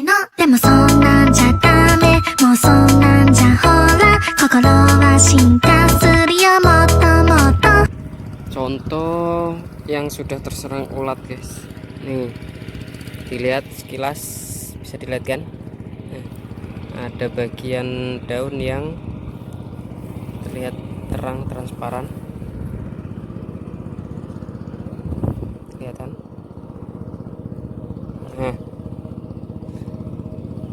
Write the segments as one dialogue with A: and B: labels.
A: のでもそんなんじゃダメもうそんなんじゃほら心は進化するよもっともっと
B: Contoh yang sudah terserang ulat guys, nih dilihat sekilas, bisa dilihat kan. Nah, ada bagian daun yang terlihat terang transparan, kelihatan. Nah,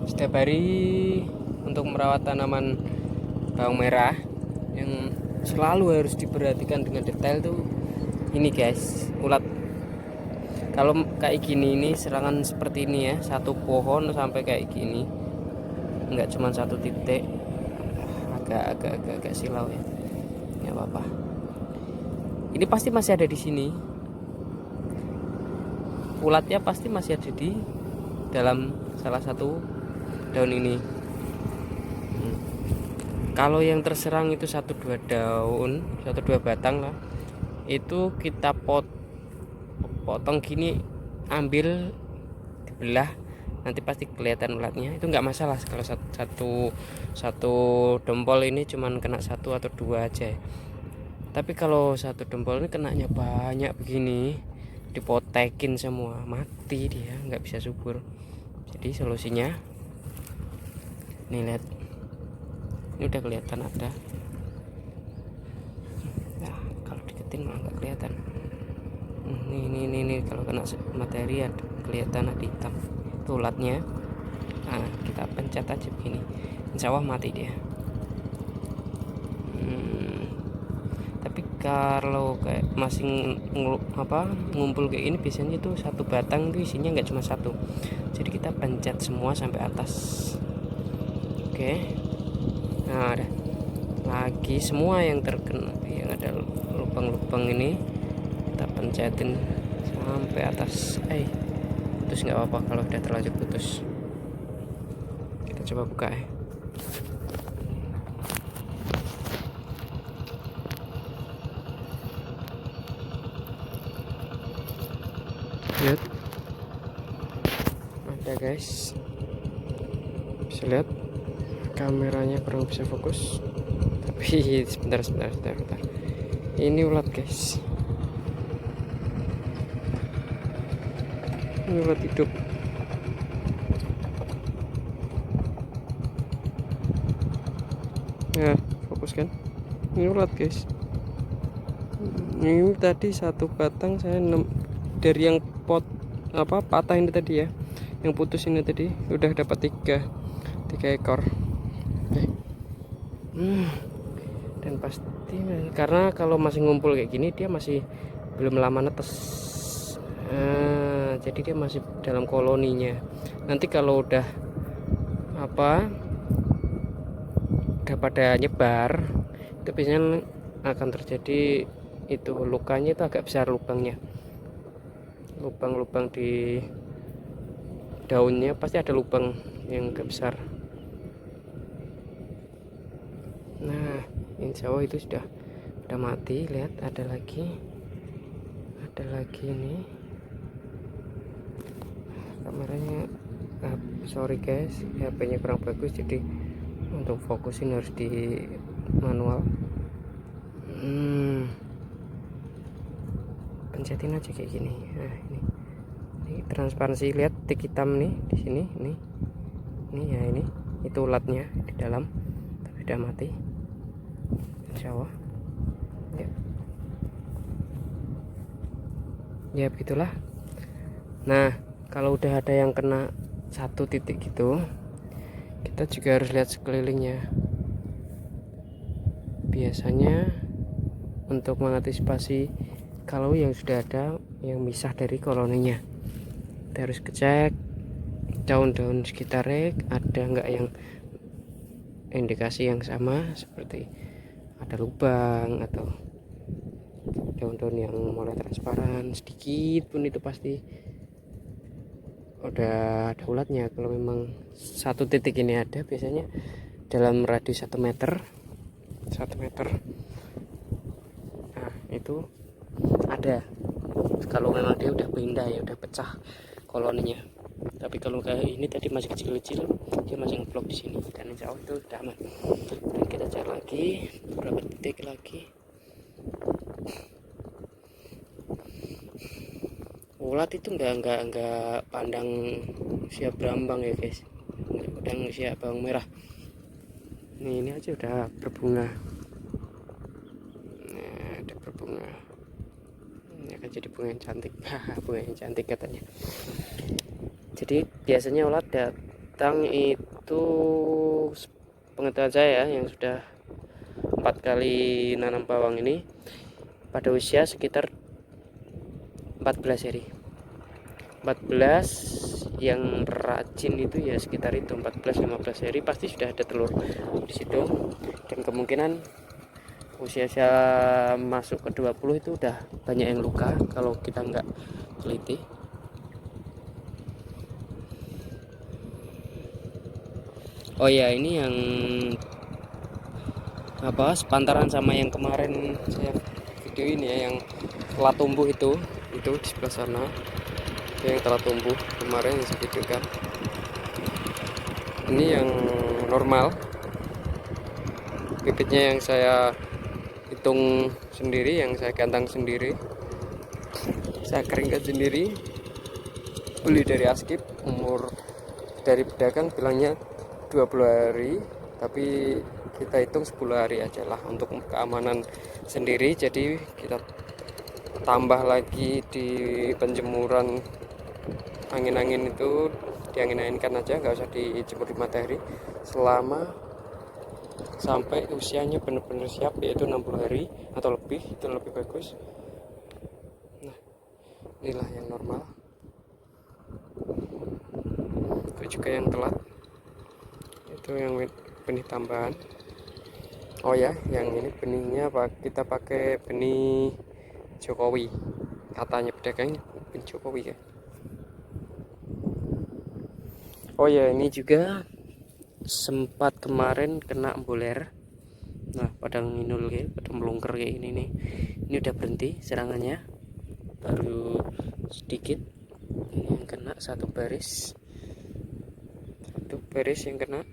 B: setiap hari untuk merawat tanaman bawang merah yang selalu harus diperhatikan dengan detail tuh ini guys, ulat. Kalau kayak gini, ini serangan seperti ini ya, satu pohon sampai kayak gini, nggak cuma satu titik, agak silau ya, nggak apa-apa. Ini pasti masih ada di sini, ulatnya pasti masih ada di dalam salah satu daun ini. Kalau yang terserang itu 1-2 daun, 1-2 batang lah, itu kita potong gini, ambil, dibelah, nanti pasti kelihatan ulatnya. Itu nggak masalah kalau satu dempol ini cuman kena 1 atau 2 aja. Tapi kalau satu dempol ini kenanya banyak begini, dipotekin semua, mati dia, nggak bisa subur. Jadi solusinya, nih lihat, ini udah kelihatan ada. Nah, kalau deketin malah nggak kelihatan. Ini kalau kena matahari ada kelihatan, ada hitam, itu ulatnya. Nah, kita pencet aja begini, insya Allah mati dia. Tapi kalau kayak masih ngumpul kayak ini, biasanya itu satu batang itu isinya nggak cuma satu, jadi kita pencet semua sampai atas. Oke. Nah, ada lagi semua yang terkena, yang ada lubang-lubang ini kita pencetin sampai atas. Putus nggak apa-apa kalau udah terlanjur putus. Kita coba buka ya. Lihat, ada guys, bisa lihat, kameranya kurang bisa fokus, tapi sebentar. Ini ulat guys, ini ulat hidup. Nah, fokus kan, ini ulat guys. Ini tadi satu batang saya dari yang patah ini tadi ya, yang putus ini tadi udah dapat tiga ekor. Dan pasti karena kalau masih ngumpul kayak gini, dia masih belum lama netes. Jadi dia masih dalam koloninya. Nanti kalau udah pada nyebar, itu biasanya akan terjadi itu, lukanya itu agak besar lubangnya. Lubang-lubang di daunnya pasti ada lubang yang agak besar. Nah, insya Allah itu sudah mati. Lihat, ada lagi ini. Kameranya sorry guys, HP-nya kurang bagus, jadi untuk fokusin harus di manual. Pencetin aja kayak gini. Nah, ini transparansi, lihat titik hitam nih di sini, ini ya, ini itu ulatnya di dalam, tapi udah mati insya Allah ya begitulah. Nah, kalau udah ada yang kena satu titik gitu, kita juga harus lihat sekelilingnya. Biasanya untuk mengantisipasi kalau yang sudah ada yang misah dari koloninya, kita harus cek daun-daun sekitarnya ada nggak yang indikasi yang sama, seperti ada lubang atau daun-daun yang mulai transparan sedikit pun, itu pasti udah ada ulatnya. Kalau memang satu titik ini ada, biasanya dalam radius 1 meter, nah itu ada. Kalau memang dia udah pindah ya, udah pecah koloninya. Tapi kalau kayak ini tadi masih kecil-kecil, dia masih ngeblok di sini, dan insya Allah itu udah aman. Dan kita cek lagi beberapa titik lagi. Ulat itu nggak pandang siap berambang ya guys, nggak pandang siap bawang merah. Ini aja udah berbunga. Nah, ada berbunga. Ini akan jadi bunga yang cantik. Bunga yang cantik katanya. Jadi biasanya ulat datang itu, pengetahuan saya yang sudah 4 kali nanam bawang ini, pada usia sekitar 14 hari. 14 yang rajin itu ya sekitar itu 14-15 hari pasti sudah ada telur di situ, dan kemungkinan usia masuk ke 20 itu udah banyak yang luka kalau kita nggak teliti. Oh ya, ini yang sepantaran sama yang kemarin saya video ini ya, yang telah tumbuh itu di sebelah sana, yang telah tumbuh kemarin yang saya videokan. Ini yang normal, bibitnya yang saya hitung sendiri, yang saya gantang sendiri, saya keringkan sendiri, beli dari Askip. Umur dari pedagang bilangnya 20 hari, tapi kita hitung 10 hari aja lah untuk keamanan sendiri. Jadi kita tambah lagi di penjemuran angin-angin itu, diangin-anginkan aja, nggak usah dijemur di matahari selama sampai usianya benar-benar siap, yaitu 60 hari atau lebih, itu lebih bagus. Nah, inilah yang normal. Itu juga yang telat, itu yang benih tambahan. Oh ya, yang ini benihnya kita pakai benih Jokowi, katanya pedagang benih Jokowi ya. Oh ya, ini juga sempat kemarin kena emboler. Nah, pada nginul ya, pada melungker kayak ini nih. Ini udah berhenti serangannya, baru sedikit. Ini yang kena satu baris yang kena.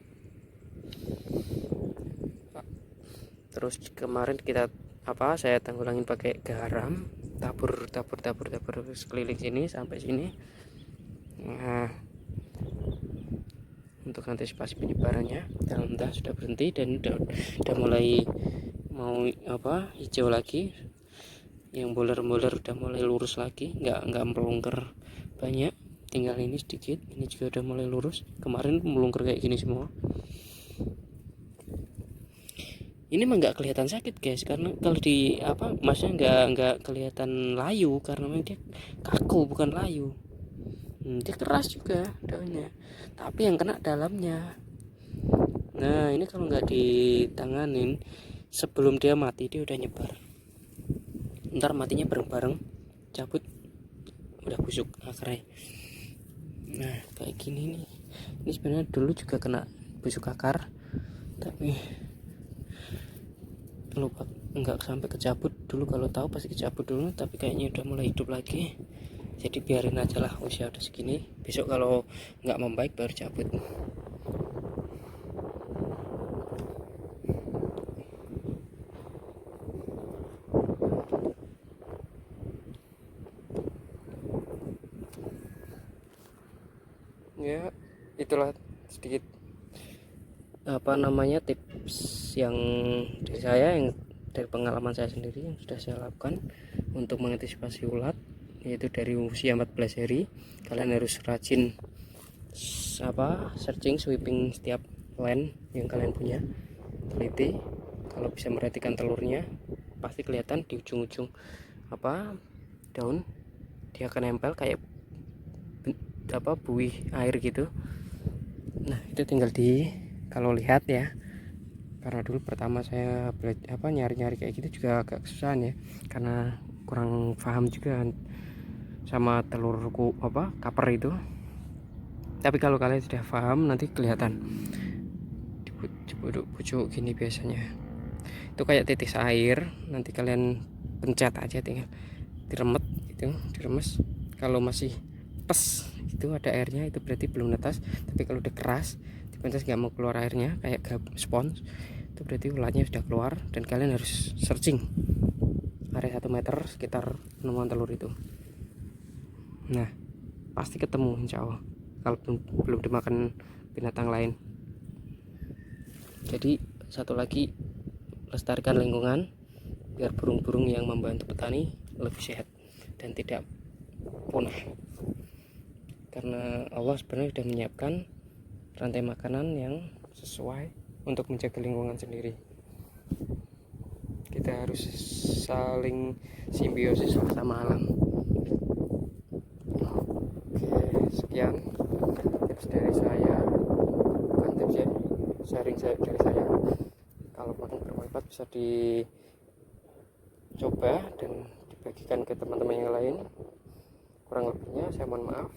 B: Terus kemarin saya tanggulangin pakai garam, tabur sekeliling sini sampai sini. Nah, untuk antisipasi penyebarannya, dan sudah berhenti, dan udah mulai mau hijau lagi. Yang boler-boler udah mulai lurus lagi, nggak melungker banyak, tinggal ini sedikit. Ini juga udah mulai lurus, kemarin melungker kayak gini semua. Ini mah nggak kelihatan sakit guys, karena kalau maksudnya nggak kelihatan layu, karena memang dia kaku bukan layu. Dia keras juga daunnya, tapi yang kena dalamnya. Nah, ini kalau nggak ditanganin sebelum dia mati, dia udah nyebar. Ntar matinya bareng-bareng, cabut, udah busuk akarnya. Nah, kayak gini nih. Ini sebenarnya dulu juga kena busuk akar, tapi lupa, nggak sampai kecabut dulu. Kalau tahu pasti kecabut dulu, tapi kayaknya udah mulai hidup lagi. Jadi biarin aja lah, usia udah segini. Besok kalau nggak membaik baru cabut. Ya, itulah sedikit tips yang dari saya, yang dari pengalaman saya sendiri yang sudah saya lakukan untuk mengantisipasi ulat, yaitu dari usia 14 hari kalian harus rajin searching, sweeping setiap line yang kalian punya, teliti. Kalau bisa merhatikan telurnya, pasti kelihatan di ujung-ujung daun, dia akan nempel kayak buih air gitu. Nah, itu tinggal kalau lihat ya, karena dulu pertama saya nyari-nyari kayak gitu juga agak kesusahan ya, karena kurang paham juga sama telurku kaper itu. Tapi kalau kalian sudah paham, nanti kelihatan di pucuk gini biasanya itu kayak titis air. Nanti kalian pencet aja, tinggal diremet gitu, diremes. Kalau masih pes itu ada airnya, itu berarti belum netas. Tapi kalau udah keras dipencet nggak mau keluar airnya kayak spons, itu berarti ulatnya sudah keluar. Dan kalian harus searching area 1 meter sekitar penemuan telur itu. Nah pasti ketemu insya Allah kalau belum dimakan binatang lain. Jadi satu lagi, lestarikan lingkungan biar burung-burung yang membantu petani lebih sehat dan tidak punah, karena Allah sebenarnya sudah menyiapkan rantai makanan yang sesuai untuk menjaga lingkungan sendiri. Kita harus saling simbiosis sama alam. Oke, sekian tips dari saya, bukan tips ya, sharing dari saya. Kalau mau bermanfaat bisa dicoba dan dibagikan ke teman-teman yang lain. Kurang lebihnya saya mohon maaf.